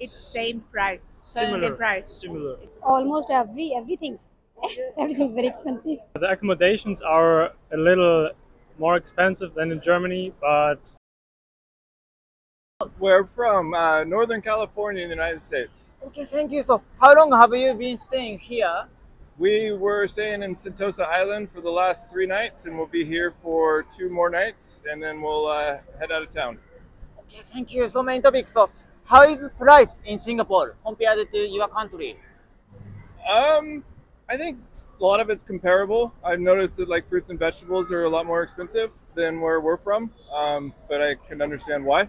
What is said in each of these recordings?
It's same price. Similar. Same price. Similar. Almost everything's everything's very expensive. The accommodations are a little more expensive than in Germany, but We're from Northern California in the United States. Okay, thank you. So, how long have you been staying here? We were staying in Sentosa Island for the last 3 nights, and we'll be here for 2 more nights, and then we'll head out of town. Okay, thank you. So, main topic. So, how is the price in Singapore compared to your country? I think a lot of it's comparable. I've noticed that like fruits and vegetables are a lot more expensive than where we're from, but I can understand why.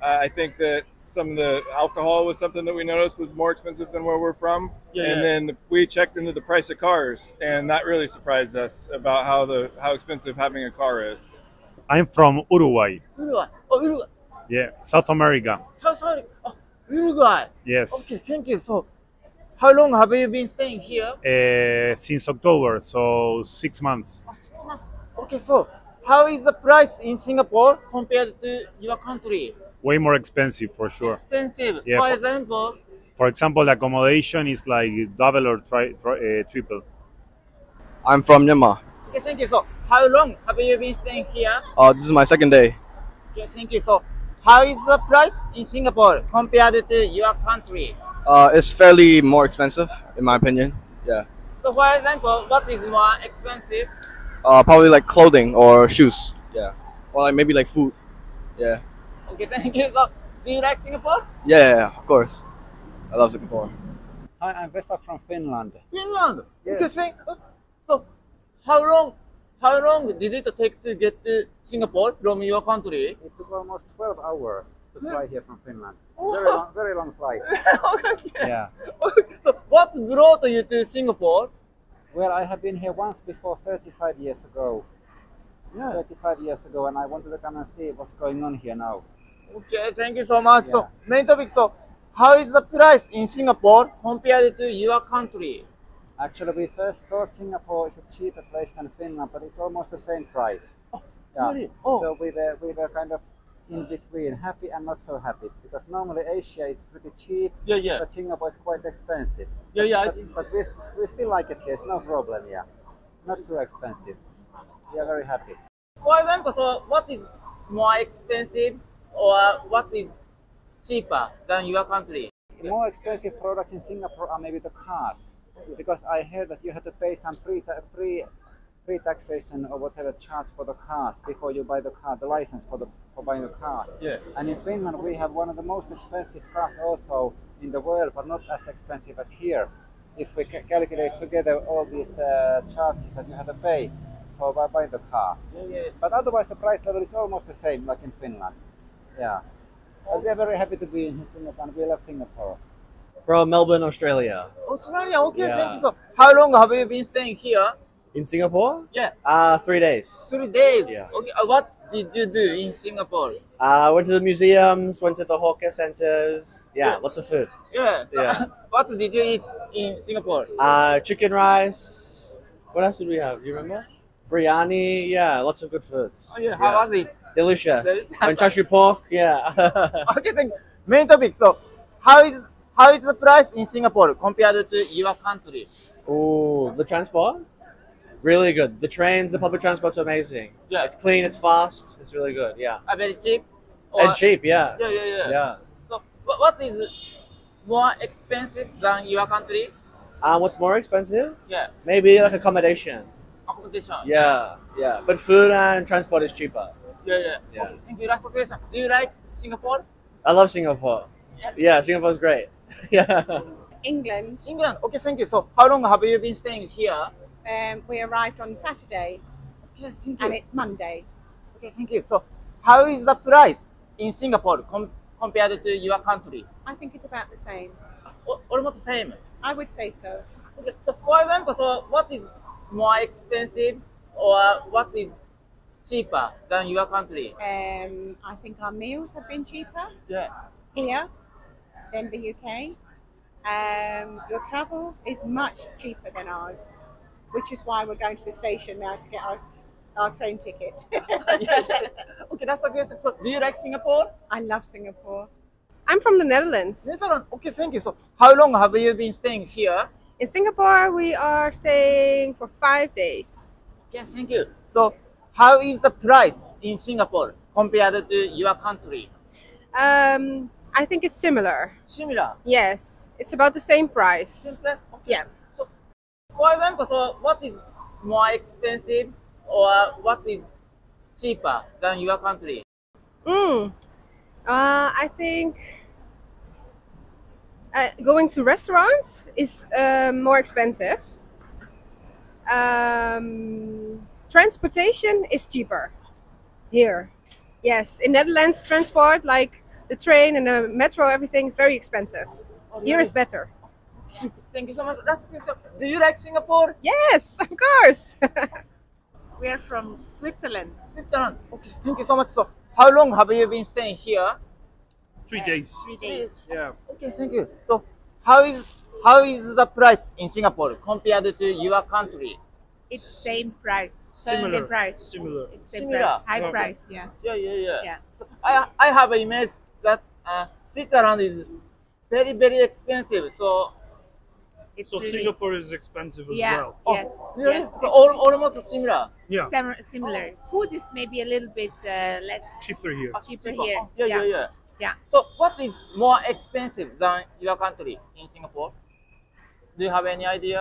I think that some of the alcohol was something that we noticed was more expensive than where we're from. And then we checked into the price of cars, and that really surprised us about how expensive having a car is. I'm from Uruguay. Uruguay. Oh, Uruguay. Yeah, South America. Sorry. Oh, Uruguay. Yes. Okay, thank you. So, how long have you been staying here? Since October, so 6 months. Oh, 6 months. Okay, so how is the price in Singapore compared to your country? Way more expensive for sure. Expensive. Yeah, For example, For example, the accommodation is like double or triple. I'm from Myanmar. okay, thank you. So, how long have you been staying here? This is my second day. Okay, thank you. So, how is the price in Singapore compared to your country? It's fairly more expensive, in my opinion. Yeah. So, for example, what is more expensive? Probably like clothing or shoes. Yeah. Or like maybe like food. Yeah. Okay, thank you. So, do you like Singapore? Yeah, of course. I love Singapore. Hi, I'm Vesa from Finland. Finland. Yes. Okay, so how long did it take to get to Singapore from your country? It took almost 12 hours to fly here from Finland. It's a Wow. very long flight. Okay. Yeah. So, what brought you to Singapore? Well, I have been here once before 35 years ago. Yeah. 35 years ago, and I wanted to come and see what's going on here now. Okay, thank you so much. So, Yeah. main topic. So, how is the price in Singapore compared to your country? Actually, we first thought Singapore is a cheaper place than Finland, but it's almost the same price. Really? Oh. So we were kind of in between, happy and not so happy, because normally Asia it's pretty cheap, Yeah. but Singapore is quite expensive. Yeah. But we still like it here. It's no problem. Yeah, not too expensive. We are very happy. For example, so what is more expensive or what is cheaper than your country? The more expensive products in Singapore are maybe the cars, because I heard that you have to pay some pre-taxation or whatever charge for the cars before you buy the car, the license for buying a car. Yeah. And in Finland we have one of the most expensive cars also in the world, but not as expensive as here. If we calculate together all these charges that you have to pay for buying the car. Yeah. But otherwise the price level is almost the same like in Finland. Yeah. But we are very happy to be in Singapore and we love Singapore. From Melbourne, Australia. Australia, okay, Yeah. thank you. So, how long have you been staying here? In Singapore? Yeah. 3 days. 3 days. Yeah. Okay, what did you do in Singapore? Went to the museums, went to the hawker centers. Yeah, lots of food. Yeah. Yeah. What did you eat in Singapore? Chicken rice. What else did we have? Do you remember? Biryani. Yeah, lots of good foods. Oh yeah, how was it? Delicious. Delicious. And chashu pork. Yeah. Okay, thank you. Main topic. So, how is the price in Singapore compared to your country? Ooh, the transport? Really good. The trains, the public transport's amazing. Yeah. It's clean, it's fast, it's really good. Yeah. Very cheap. And cheap, yeah. Yeah. Yeah. So, what is more expensive than your country? What's more expensive? Yeah. Maybe like accommodation. Accommodation. Yeah. But food and transport is cheaper. Yeah. Yeah. Okay, thank you. Last question. Do you like Singapore? I love Singapore. Yeah, Singapore's great. Yeah. England. England. Okay, thank you. So, how long have you been staying here? We arrived on Saturday Okay, thank and it's Monday. Okay, thank you. So, how is the price in Singapore compared to your country? I think it's about the same. Almost the same. I would say so. Okay, so for example, so what is more expensive or what is cheaper than your country? I think our meals have been cheaper Yeah. here than the UK. Your travel is much cheaper than ours, which is why we're going to the station now to get our train ticket. Okay, that's a question. So, do you like Singapore? I love Singapore. I'm from the Netherlands. Netherlands. Okay, thank you. So, how long have you been staying here? In Singapore, we are staying for 5 days. Okay, thank you. So, how is the price in Singapore compared to your country? I think it's similar. Similar. Yes, it's about the same price. Same price? Okay. Yeah. So, for example, so what is more expensive or what is cheaper than your country? I think going to restaurants is more expensive. Transportation is cheaper here. Yes, in Netherlands, transport like the train and the metro, everything is very expensive. Here is better. Thank you so much. That's good. So, do you like Singapore? Yes, of course. We are from Switzerland. Switzerland. Okay, thank you so much. So, how long have you been staying here? 3 days. 3 days. Yeah. Okay, thank you. So, how is the price in Singapore compared to your country? It's same price. Similar. Same price. Similar. It's same Similar. price. High Yeah. price. Yeah. Yeah. So, I have an image that Switzerland is very expensive. So, It's So really, Singapore is expensive as yeah. well. Yes. really? Yes. So almost similar. Yeah. Similar. Food is maybe a little bit less Cheaper here. cheaper here. Oh, yeah. Yeah. So, what is more expensive than your country in Singapore? Do you have any idea?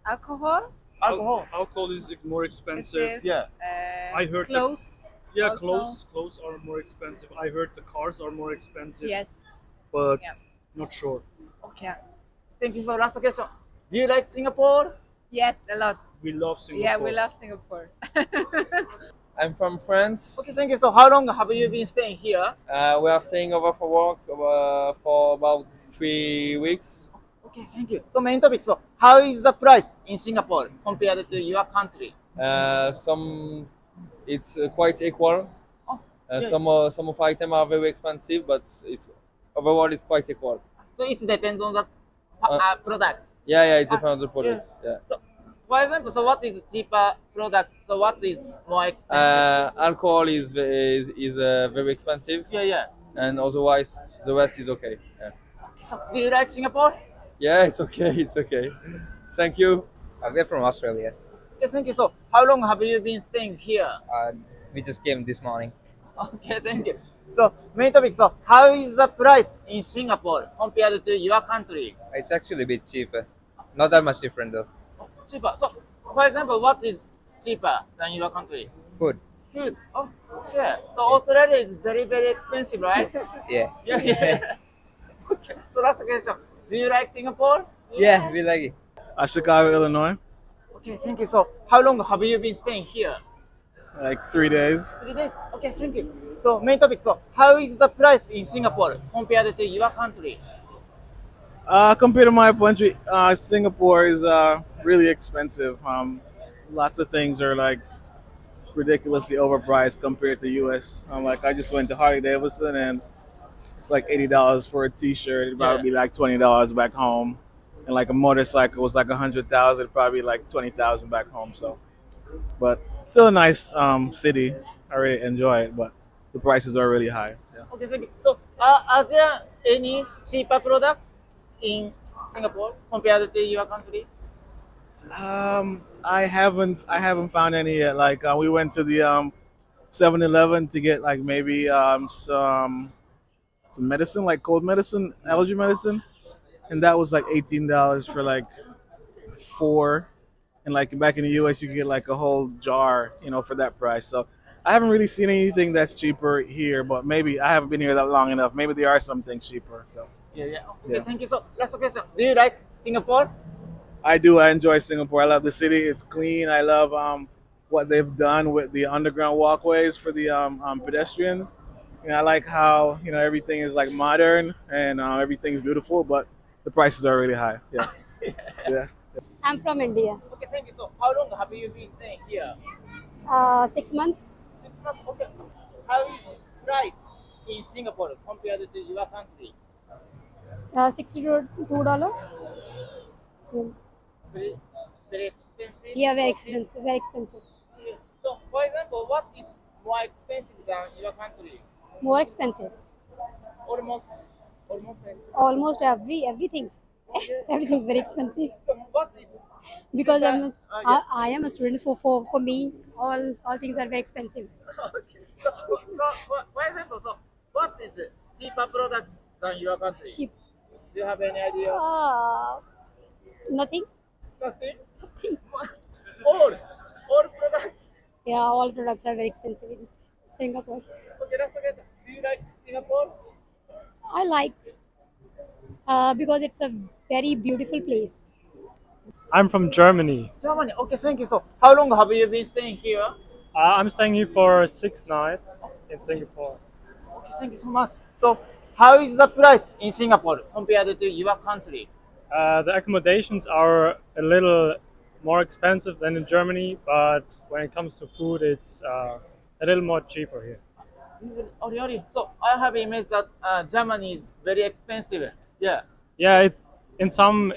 Alcohol. Alcohol. Alcohol is more expensive. Yeah. I heard that- Clothes. Yeah, Also. clothes are more expensive. I heard the cars are more expensive. Yes. But Yeah. not sure. Okay. Thank you for last question. Do you like Singapore? Yes, a lot. We love Singapore. Yeah, we love Singapore. I'm from France. Okay, thank you. So, how long have you been staying here? We are staying over for work for about 3 weeks. Okay, thank you. So, main topic. So, how is the price in Singapore compared to your country? It's quite equal. Yeah. Some of items are very expensive, but overall it's quite equal. So, it depends on the product. Yeah, it depends on the products. Yeah. So, for example, so what is cheaper product? So, what is more expensive? Alcohol is very expensive, Yeah. and otherwise the rest is okay. Yeah. So, do you like Singapore? Yeah, it's okay. It's okay. Thank you. We're from Australia. Okay, thank you. So, how long have you been staying here? We just came this morning. Okay, thank you. So, main topic. So, how is the price in Singapore compared to your country? It's actually a bit cheaper. Not that much different though. Cheaper. So, for example, what is cheaper than your country? Food. Food. Oh, okay. So, Australia is very expensive, right? Yeah. Yeah. Okay. So, last question. Do you like Singapore? Yeah, we like it. Chicago, Illinois. Okay, thank you. So, how long have you been staying here? Like 3 days. 3 days. Okay, thank you. So, main topic. So, how is the price in Singapore compared to your country? Compared to my country, Singapore is really expensive. Lots of things are like ridiculously overpriced compared to U.S. Like I just went to Harley Davidson and it's like $80 for a T-shirt. It'd probably be like $20 back home, and like a motorcycle was like $100,000. It'd probably be like $20,000 back home. So, but still a nice city. I really enjoy it, but the prices are really high. Yeah. Okay, thank you. So, are there any cheaper products in Singapore compared to your country? I haven't found any yet. Like we went to the 7-Eleven to get like maybe some medicine, like cold medicine, allergy medicine, and that was like $18 for like 4. And like back in the US, you could get like a whole jar, for that price. So I haven't really seen anything that's cheaper here, but maybe I haven't been here that long enough. Maybe there are some things cheaper. So Yeah. Okay, Yeah. thank you. So, last question. Do you like Singapore? I do. I enjoy Singapore. I love the city. It's clean. I love what they've done with the underground walkways for the pedestrians. I like how everything is like modern and everything's beautiful, but the prices are really high. Yeah. Yeah. I'm from India. Okay, thank you. So, how long have you been staying here? 6 months. 6 months. Okay. How is price in Singapore compared to your country? $62. Very expensive. Yeah, very Okay. expensive. Very expensive. Yeah. So, for example, what is more expensive than your country? More expensive. Almost Almost everything's everything's very expensive. What is Because cheaper? I am a student. For me, all things are very expensive. For example, so what is cheaper product than your country? Cheap. Do you have any idea? Nothing. Nothing. All products. Yeah, all products are very expensive in Singapore. Okay, last question. Do you like Singapore? I like because it's a very beautiful place. I'm from Germany. Germany. Okay, thank you. So, how long have you been staying here? I'm staying here for 6 nights in Singapore. Okay, thank you so much. So, how is the price in Singapore compared to your country? The accommodations are a little more expensive than in Germany, but when it comes to food, it's a little more cheaper here. Oh, really? So, I have image that Germany is very expensive. Yeah. Yeah, in some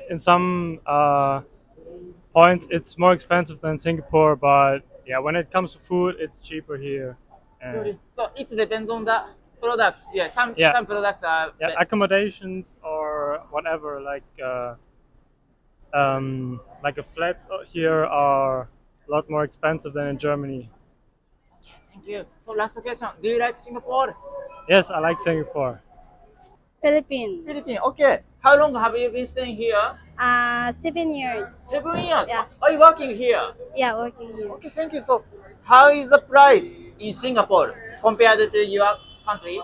points it's more expensive than Singapore, but yeah, when it comes to food, it's cheaper here. And Really? So, it depends on the product. Yeah, some products are. yeah, accommodations or whatever, like a flats here are a lot more expensive than in Germany. Thank you. So, last question. Do you like Singapore? Yes, I like Singapore. Philippines. Philippines. Okay. How long have you been staying here? 7 years. 7 years. Yeah. Are you working here? Yeah, working here. Okay, thank you. So, how is the price in Singapore compared to your country?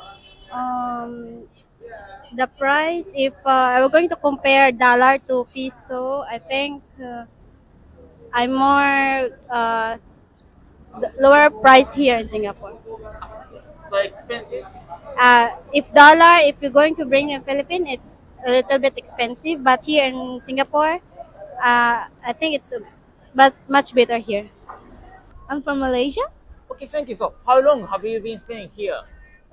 The price, if I were going to compare dollar to peso, I think I'm more lower price here in Singapore. So expensive. If you're going to bring in Philippines, it's a little bit expensive, but here in Singapore, I think it's much better here. I'm from Malaysia. Okay, thank you. So, how long have you been staying here?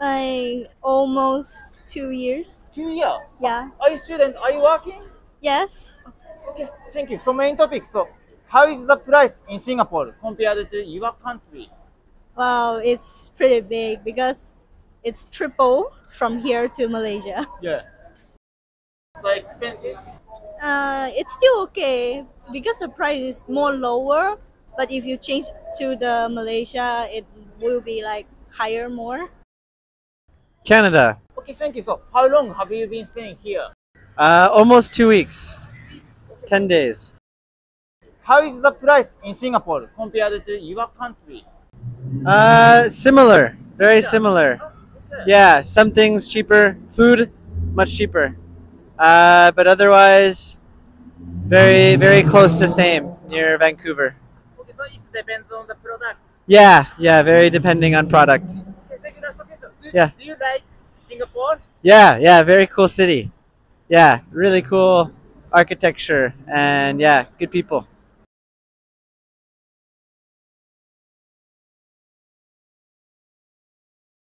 Like almost 2 years. 2 years. Yeah. Are you student? Are you working? Yes. Okay, thank you. So, main topic. So, how is the price in Singapore compared to your country? Wow, it's pretty big because it's triple from here to Malaysia. Yeah. So expensive. It's still okay because the price is more lower. But if you change to the Malaysia, it will be like higher more. Canada. Okay, thank you. So, how long have you been staying here? Almost 2 weeks. 10 days. How is the price in Singapore compared to your country? Similar. Very similar. Yeah, some things cheaper. Food, much cheaper. But otherwise, very, very close to same near Vancouver. Okay, so it depends on the product. Yeah, very depending on product. Okay, thank you. Last question. Yeah. Do you like Singapore? Yeah, very cool city. Yeah, really cool architecture and yeah, good people.